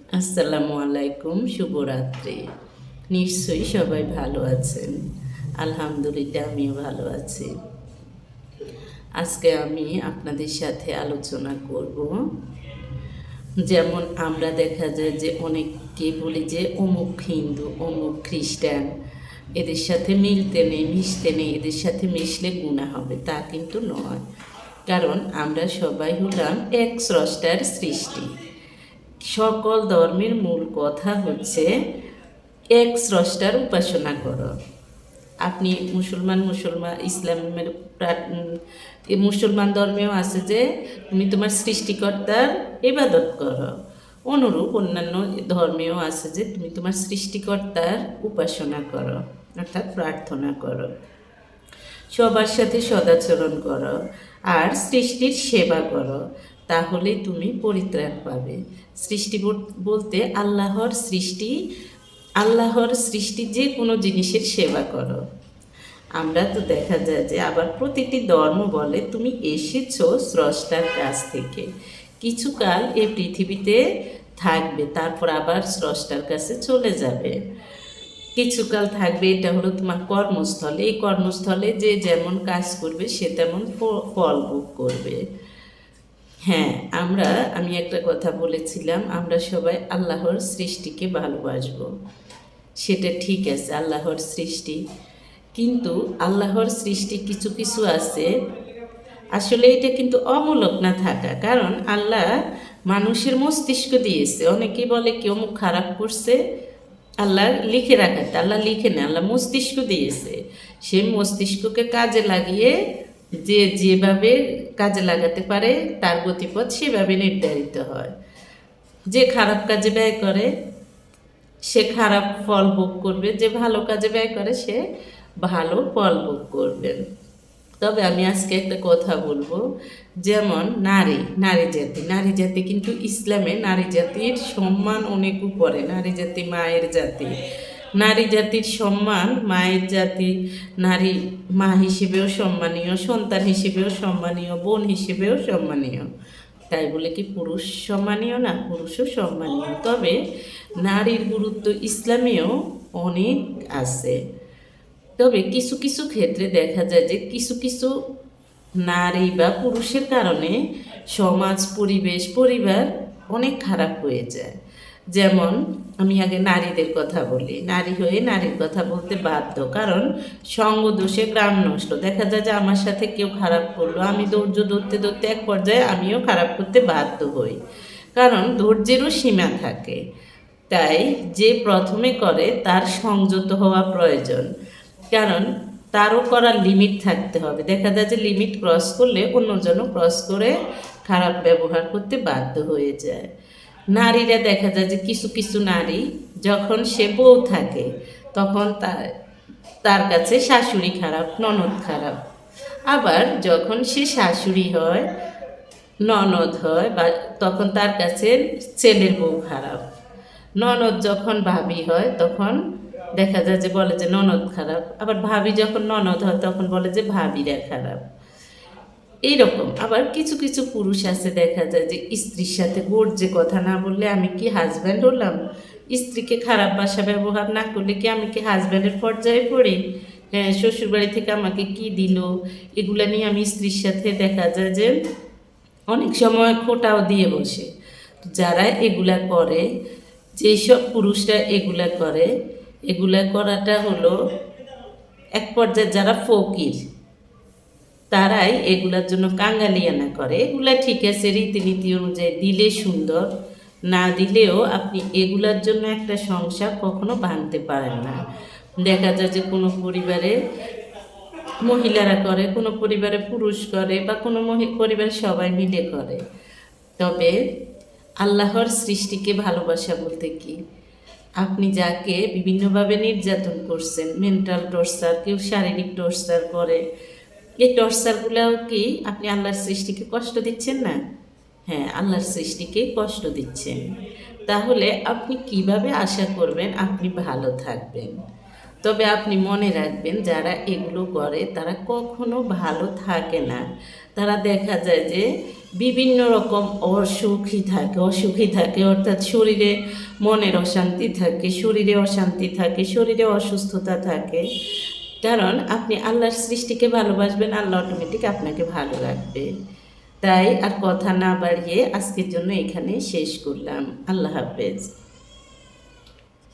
আসসালামু আলাইকুম, শুভরাত্রি। নিশ্চয়ই সবাই ভালো আছেন। আলহামদুলিল্লাহ আমিও ভালো আছি। আজকে আমি আপনাদের সাথে আলোচনা করব, যেমন আমরা দেখা যায় যে অনেককে বলি যে অমুক হিন্দু, অমুক খ্রিস্টান, এদের সাথে মিলতে নেই, মিশতে নেই, এদের সাথে মিশলে গুনাহ হবে। তা কিন্তু নয়, কারণ আমরা সবাই হলাম এক স্রষ্টার সৃষ্টি। সকল ধর্মের মূল কথা হচ্ছে এক স্রষ্টার উপাসনা করো। আপনি মুসলমান ইসলামের মুসলমান ধর্মেও আছে যে তুমি তোমার সৃষ্টিকর্তার ইবাদত করো। অনুরূপ অন্যান্য ধর্মেও আছে যে তুমি তোমার সৃষ্টিকর্তার উপাসনা করো, অর্থাৎ প্রার্থনা করো। সবার সাথে সদাচরণ করো আর সৃষ্টির সেবা করো, তাহলেই তুমি পরিত্রাণ পাবে। সৃষ্টি বলতে আল্লাহর সৃষ্টি যে কোনো জিনিসের সেবা করো। আমরা তো দেখা যায় যে আবার প্রতিটি ধর্ম বলে তুমি এসেছো স্রষ্টার কাছ থেকে, কিছুকাল এই পৃথিবীতে থাকবে, তারপর আবার স্রষ্টার কাছে চলে যাবে। কিছুকাল থাকবে, এটা হলো তোমার কর্মস্থলে। এই কর্মস্থলে যে যেমন কাজ করবে সে তেমন ফল ভোগ করবে। হ্যাঁ, আমি একটা কথা বলেছিলাম, আমরা সবাই আল্লাহর সৃষ্টিকে ভালোবাসবো। সেটা ঠিক আছে, আল্লাহর সৃষ্টি, কিন্তু আল্লাহর সৃষ্টি কিছু কিছু আছে, আসলে এটা কিন্তু অমূলক না থাকা। কারণ আল্লাহ মানুষের মস্তিষ্ক দিয়েছে। অনেকেই বলে কেউ মুখ খারাপ করছে, আল্লাহ লিখে রাখাতে, আল্লাহ লিখে নেয়, আল্লাহ মস্তিষ্ক দিয়েছে। সে মস্তিষ্ককে কাজে লাগিয়ে যে যেভাবে কাজে লাগাতে পারে তার গতিপথ সেভাবে নির্ধারিত হয়। যে খারাপ কাজে ব্যয় করে সে খারাপ ফল ভোগ করবে, যে ভালো কাজে ব্যয় করে সে ভালো ফল ভোগ করবেন। তবে আমি আজকে একটা কথা বলবো, যেমন নারী জাতি কিন্তু ইসলামে নারী জাতির সম্মান অনেক উপরে। নারী জাতি মায়ের জাতি, নারী জাতির সম্মান মায়ের জাতি। নারী মা হিসেবেও সম্মানীয়, সন্তান হিসেবেও সম্মানীয়, বোন হিসেবেও সম্মানীয়। তাই বলে কি পুরুষ সম্মানীয় না? পুরুষও সম্মানীয়। তবে নারীর গুরুত্ব ইসলামেও অনেক আছে। তবে কিছু কিছু ক্ষেত্রে দেখা যায় যে কিছু কিছু নারী বা পুরুষের কারণে সমাজ, পরিবার অনেক খারাপ হয়ে যায়। যেমন আমি আগে নারীদের কথা বলি। নারী হয়ে নারীর কথা বলতে বাধ্য, কারণ সঙ্গ দোষে গ্রাম নষ্ট। দেখা যায় যে আমার সাথে কেউ খারাপ করলো, আমি ধৈর্য ধরতে ধরতে এক পর্যায়ে আমিও খারাপ করতে বাধ্য হই, কারণ ধৈর্যেরও সীমা থাকে। তাই যে প্রথমে করে তার সংযত হওয়া প্রয়োজন, কারণ তারও করার লিমিট থাকতে হবে। দেখা যায় যে লিমিট ক্রস করলে অন্যজনও ক্রস করে খারাপ ব্যবহার করতে বাধ্য হয়ে যায়। নারীরা দেখা যায় যে কিছু কিছু নারী যখন সে বউ থাকে তখন তার কাছে শাশুড়ি খারাপ, ননদ খারাপ। আবার যখন সে শাশুড়ি হয়, ননদ হয়, বা তখন তার কাছে ছেলের বউ খারাপ। ননদ যখন ভাবি হয় তখন দেখা যায় যে বলে যে ননদ খারাপ। আবার ভাবি যখন ননদ হয় তখন বলে যে ভাবিরা খারাপ। এইরকম আবার কিছু কিছু পুরুষ আছে, দেখা যায় যে স্ত্রীর সাথে যে কথা না বললে আমি কি হাজব্যান্ড হলাম? স্ত্রীকে খারাপ ভাষা ব্যবহার না করলে কি আমি কি হাজব্যান্ডের পর্যায়ে পড়ি? হ্যাঁ, শ্বশুরবাড়ি থেকে আমাকে কি দিল, এগুলা নিয়ে আমি স্ত্রীর সাথে দেখা যায় যে অনেক সময় খোঁটাও দিয়ে বসে। যারা এগুলা করে, যেসব পুরুষরা এগুলা করে, এগুলা করাটা হলো এক পর্যায়ে যারা ফকির তারাই এগুলার জন্য কাঙ্গালিয়ানা করে। এগুলা ঠিক আছে, রীতিনীতি অনুযায়ী দিলে সুন্দর, না দিলেও আপনি এগুলার জন্য একটা সংসার কখনো ভাঙতে পারেন না। দেখা যায় যে কোনো পরিবারে মহিলারা করে, কোনো পরিবারে পুরুষ করে, বা কোনো পরিবারে সবাই মিলে করে। তবে আল্লাহর সৃষ্টিকে ভালোবাসা বলতে কি? আপনি যাকে বিভিন্নভাবে নির্যাতন করছেন, মেন্টাল টর্চার, কেউ শারীরিক টর্চার করে, এই টর্চারগুলোও কি আপনি আল্লাহর সৃষ্টিকে কষ্ট দিচ্ছেন না? হ্যাঁ, আল্লাহর সৃষ্টিকে কষ্ট দিচ্ছেন। তাহলে আপনি কিভাবে আশা করবেন আপনি ভালো থাকবেন? তবে আপনি মনে রাখবেন, যারা এগুলো করে তারা কখনো ভালো থাকে না। তারা দেখা যায় যে বিভিন্ন রকম অসুখী থাকে অর্থাৎ শরীরে মনের অশান্তি থাকে, শরীরে অশান্তি থাকে, শরীরে অসুস্থতা থাকে। কারণ আপনি আল্লাহর সৃষ্টিকে ভালোবাসবেন, আল্লাহ অটোমেটিক আপনাকে ভালো রাখবে। তাই আর কথা না বাড়িয়ে আজকের জন্য এখানে শেষ করলাম। আল্লাহ হাফেজ।